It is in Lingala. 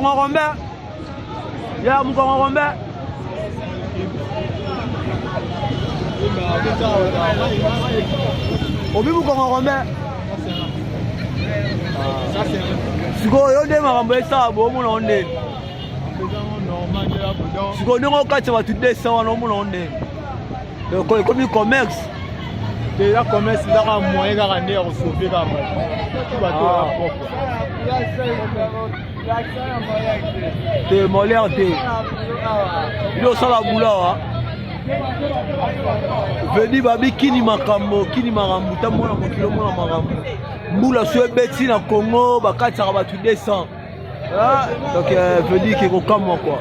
Mukongo Rombe. Ya Mukongo Rombe. Obi Mukongo Rombe. Siko yo nde makambo esa bo mona onde. Siko ndongo kati ba tudde sawa no mona onde. Ko comme commerce. Déjà commerce là ka moyen ka ndé ko sauver ka ma. Tu vas te molaire te. Yo sala bula. Vedi babi kini makambo tamona mokilo mona makambo. Mbula so beti na Congo bakati ka ba tudde 100. Donc vedi ke ko kama quoi.